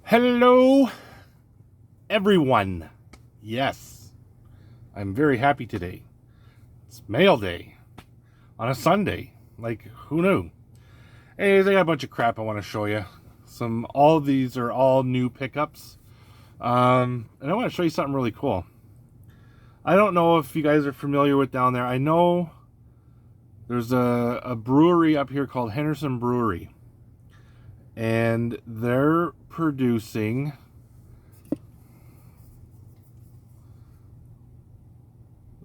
Hello, everyone. Yes, I'm very happy today. It's mail day on a Sunday. Like, who knew? Anyways, I got a bunch of crap I want to show you. All of these are all new pickups. And I want to show you something really cool. I don't know if you guys are familiar with down there. I know there's a brewery up here called Henderson Brewery. And they're producing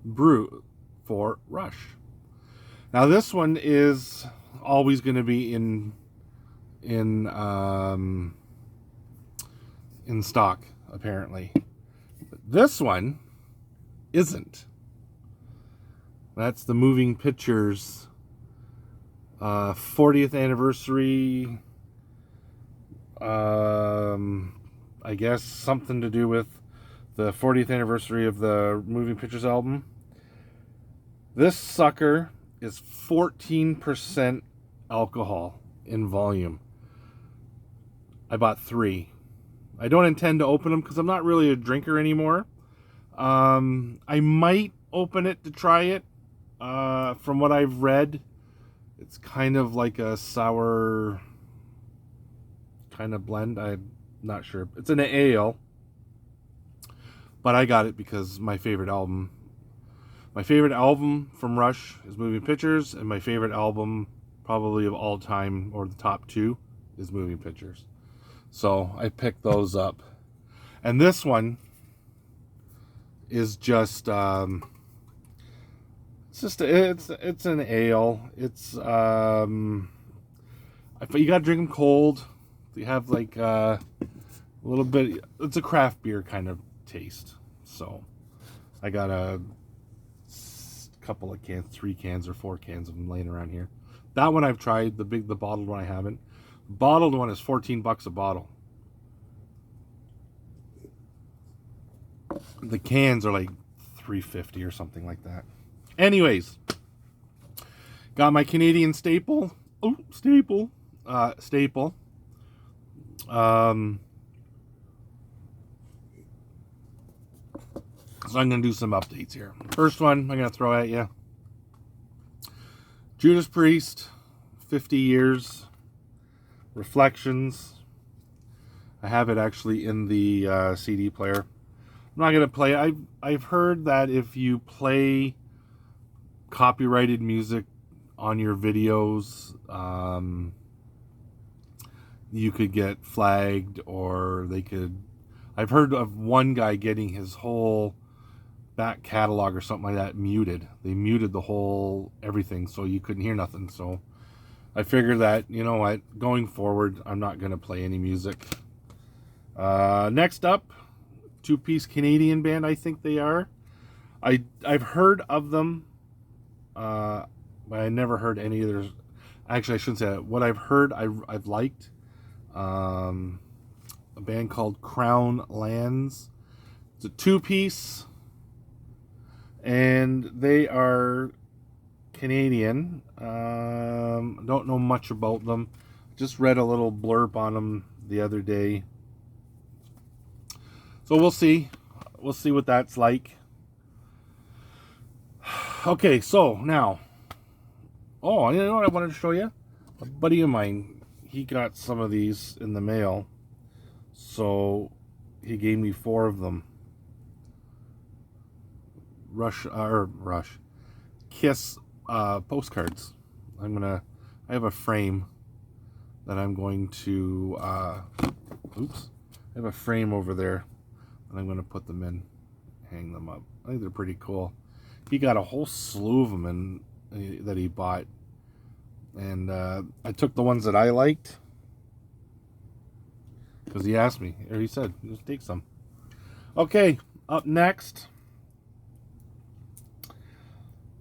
brew for Rush. Now this one is always going to be in stock apparently. But this one isn't. That's the Moving Pictures 40th anniversary. I guess something to do with the 40th anniversary of the Moving Pictures album. This sucker is 14% alcohol in volume. I bought 3. I don't intend to open them because I'm not really a drinker anymore. I might open it to try it. From what I've read, it's kind of like a sour kind of blend. I'm not sure. It's an ale, but I got it because my favorite album from Rush is Moving Pictures, and my favorite album probably of all time, or the top 2, is Moving Pictures. So I picked those up, and this one is just it's an ale. It's you gotta drink them cold. You have like a little bit. It's a craft beer kind of taste. So I got a couple of cans, 3 cans or 4 cans of them laying around here. That one I've tried. The bottled one I haven't. The bottled one is $14 a bottle. The cans are like $3.50 or something like that. Anyways, got my Canadian staple. Staple. So I'm going to do some updates here. First one I'm going to throw at you. Judas Priest, 50 years. Reflections. I have it actually in the CD player. I'm not going to play it. I've heard that if you play copyrighted music on your videos, you could get flagged, or I've heard of one guy getting his whole back catalog or something like that muted. They muted the whole everything, so you couldn't hear nothing. So I figured that, you know what, going forward, I'm not going to play any music. Next up, 2-piece Canadian band, I think they are. I've heard of them, but I never heard any of theirs. Actually, I shouldn't say that. What I've heard, I've liked. A band called Crown Lands. It's a 2-piece, and they are Canadian. Don't know much about them. Just read a little blurb on them the other day. So we'll see. We'll see what that's like. Okay, so now. Oh, you know what I wanted to show you? A buddy of mine, he got some of these in the mail. So he gave me 4 of them. Kiss postcards. I have a frame that I'm going to I have a frame over there, and I'm going to put them in, hang them up. I think they're pretty cool. He got a whole slew of them that he bought, and I took the ones that I liked because he asked me, or he said, just take some. Okay, up next,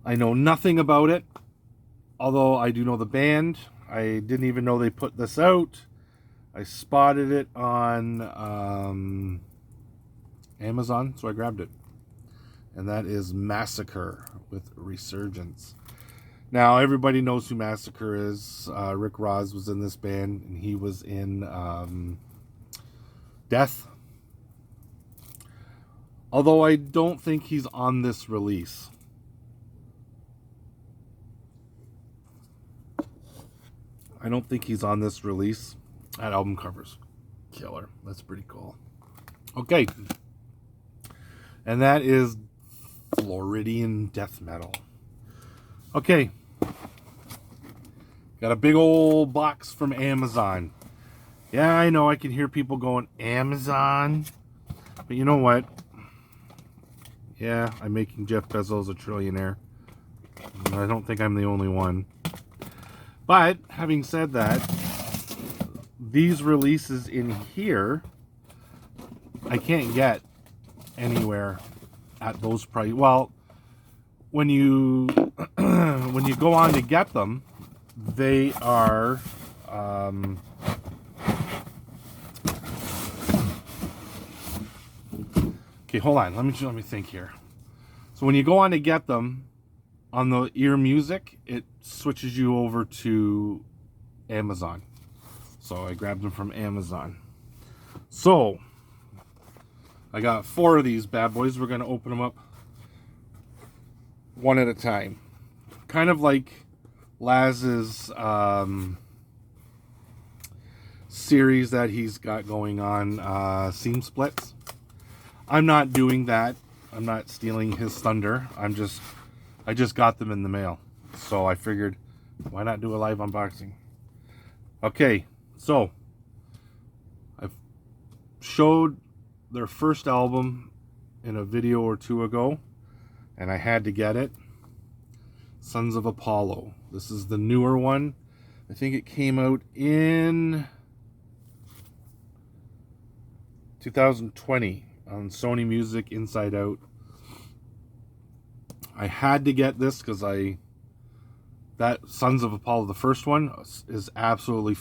I know nothing about it, although I do know the band. I didn't even know they put this out. I spotted it on Amazon, so I grabbed it. And that is Massacre with Resurgence. Now, everybody knows who Massacre is. Rick Ross was in this band, and he was in Death. Although I don't think he's on this release. I don't think he's on this release. That album cover's killer. That's pretty cool. Okay. And that is Floridian death metal. Okay. Got a big old box from Amazon. Yeah, I know I can hear people going, Amazon? But you know what? Yeah, I'm making Jeff Bezos a trillionaire. I don't think I'm the only one. But, having said that, these releases in here, I can't get anywhere at those prices. Well, when you when you go on to get them, they are okay, hold on. Let me think here. So when you go on to get them on the Ear Music, it switches you over to Amazon. So I grabbed them from Amazon. So I got 4 of these bad boys. We're going to open them up one at a time. Kind of like Laz's series that he's got going on, Seam Splits. I'm not doing that. I'm not stealing his thunder. I just got them in the mail. So I figured, why not do a live unboxing? Okay, so I've showed their first album in a video or 2 ago, and I had to get it. Sons of Apollo. This is the newer one. I think it came out in 2020 on Sony Music Inside Out. I had to get this because that Sons of Apollo, the first one, is absolutely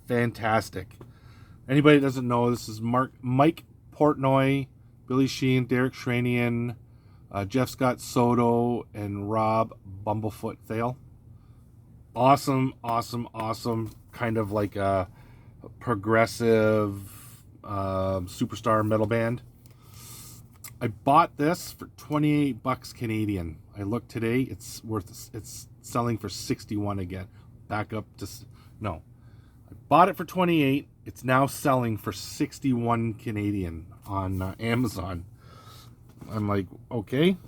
fantastic. Anybody that doesn't know, this is Mike Portnoy, Billy Sheehan, Derek Shranian, Jeff Scott Soto, and Rob Bumblefoot Thale. Awesome. Kind of like a progressive superstar metal band. I bought this for $28 Canadian. I looked today, it's selling for 61 again. Back up to no. I bought it for 28. It's now selling for 61 Canadian on Amazon. I'm like, okay.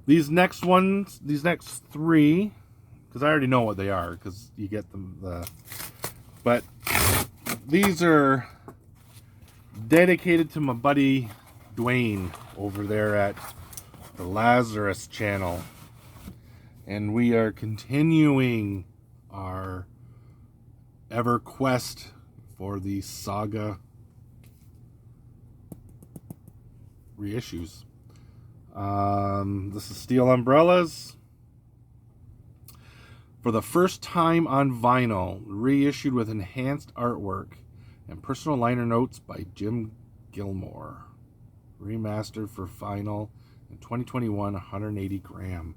These next 3, because I already know what they are, because you get them. But these are dedicated to my buddy Dwayne over there at the Lazarus channel. And we are continuing our ever quest for the Saga reissues. This is Steel Umbrellas. For the first time on vinyl, reissued with enhanced artwork and personal liner notes by Jim Gilmore. Remastered for vinyl in 2021, 180 gram.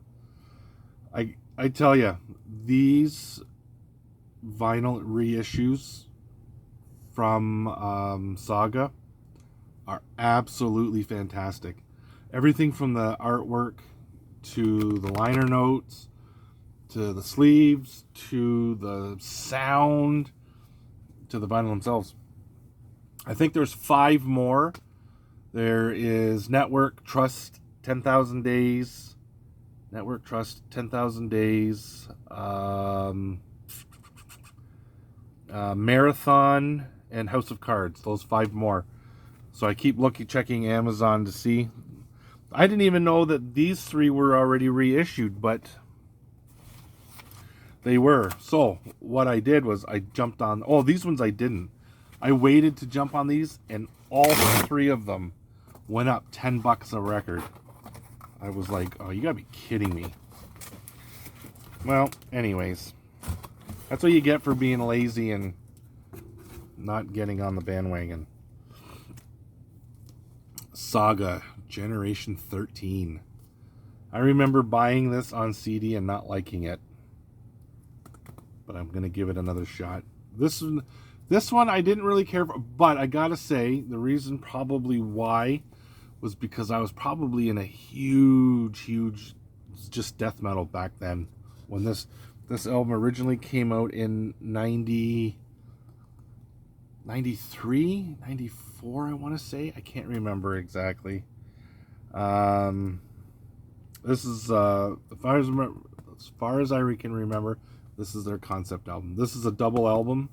I tell you, these vinyl reissues from Saga are absolutely fantastic. Everything from the artwork to the liner notes to the sleeves to the sound to the vinyl themselves. I think there's 5 more. There is Network Trust 10,000 Days. Network Trust 10,000 Days. Marathon and House of Cards. Those 5 more. So I keep checking Amazon to see. I didn't even know that these 3 were already reissued, but they were. So what I did was I jumped on. Oh, these ones I didn't. I waited to jump on these, and all 3 of them went up $10 a record. I was like, oh, you gotta be kidding me. Well, anyways, that's what you get for being lazy and not getting on the bandwagon. Saga Generation 13. I remember buying this on CD and not liking it, but I'm gonna give it another shot. This This one I didn't really care for, but I gotta say, the reason probably why was because I was probably in a huge just death metal back then. When this album originally came out in 93, 94, I want to say. I can't remember exactly. This is, as far as I can remember, this is their concept album. This is a double album.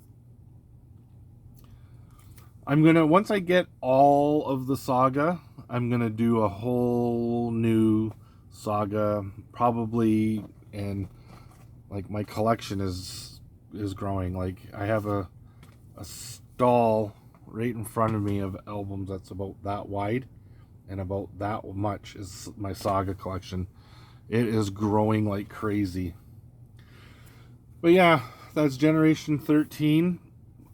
I'm gonna, once I get all of the Saga, I'm gonna do a whole new Saga, probably, and like my collection is growing. Like I have a stall right in front of me of albums that's about that wide, and about that much is my Saga collection. It is growing like crazy. But yeah, that's Generation 13.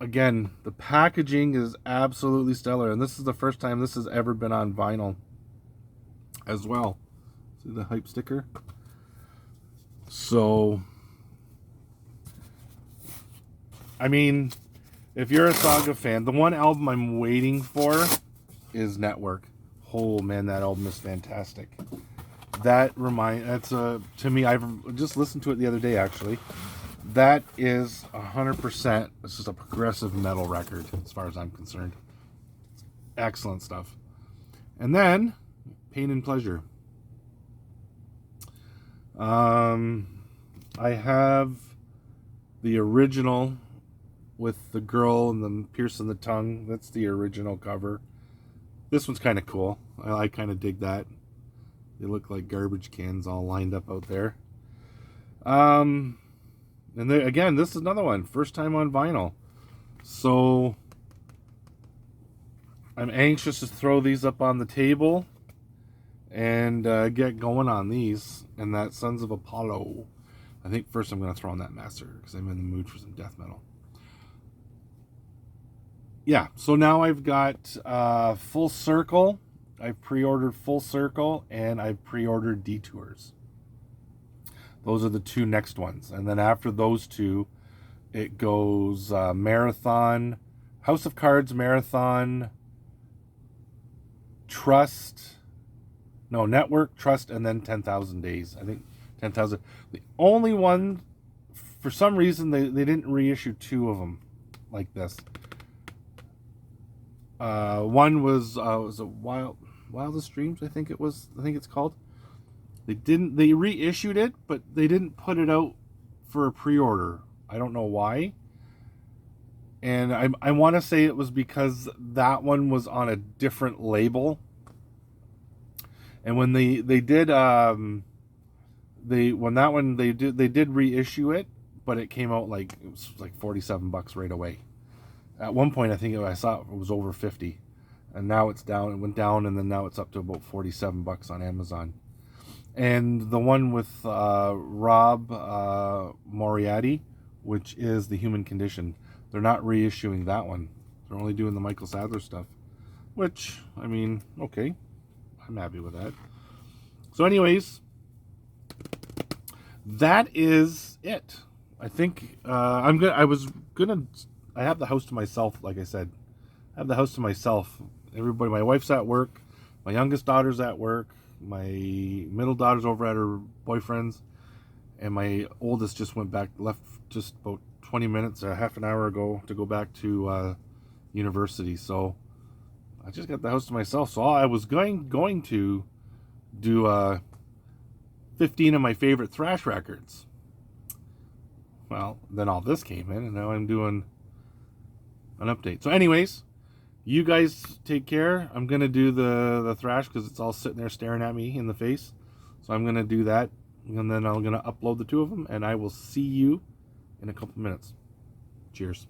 Again, the packaging is absolutely stellar, and this is the first time this has ever been on vinyl as well. See the hype sticker? So, I mean, if you're a Saga fan, the one album I'm waiting for is Network. Oh man, that album is fantastic. To me, I've just listened to it the other day actually. That is 100%. It's just a progressive metal record as far as I'm concerned. Excellent stuff. And then Pain and Pleasure. I have the original with the girl and the piercing the tongue. That's the original cover. This one's kind of cool. I kind of dig that. They look like garbage cans all lined up out there. And again, this is another one. First time on vinyl. So I'm anxious to throw these up on the table and get going on these. And that Sons of Apollo. I think first I'm going to throw on that Massacre because I'm in the mood for some death metal. Yeah, so now I've got Full Circle. I've pre-ordered Full Circle and I've pre-ordered Detours. Those are the two next ones. And then after those two, it goes Marathon, House of Cards, Marathon, Network, Trust, and then 10,000 Days. I think 10,000. The only one, for some reason, they didn't reissue two of them like this. One was a Wildest Dreams, I think it's called. They reissued it, but they didn't put it out for a pre-order. I don't know why. And I want to say it was because that one was on a different label. And when they did reissue it, but it came out it was like $47 right away. At one point, I think I saw it was over 50, and now it's down. It went down, and then now it's up to about $47 on Amazon. And the one with Rob Moriarty, which is The Human Condition, they're not reissuing that one. They're only doing the Michael Sadler stuff, which, I mean, okay, I'm happy with that. So, anyways, that is it. I think I have the house to myself, like I said. I have the house to myself. Everybody, my wife's at work, my youngest daughter's at work, my middle daughter's over at her boyfriend's, and my oldest just left just about 20 minutes or half an hour ago to go back to university. So I just got the house to myself. So I was going to do 15 of my favorite thrash records. Well, then all this came in, and now I'm doing an update. So anyways, you guys take care. I'm going to do the thrash because it's all sitting there staring at me in the face. So I'm going to do that, and then I'm going to upload the two of them, and I will see you in a couple minutes. Cheers.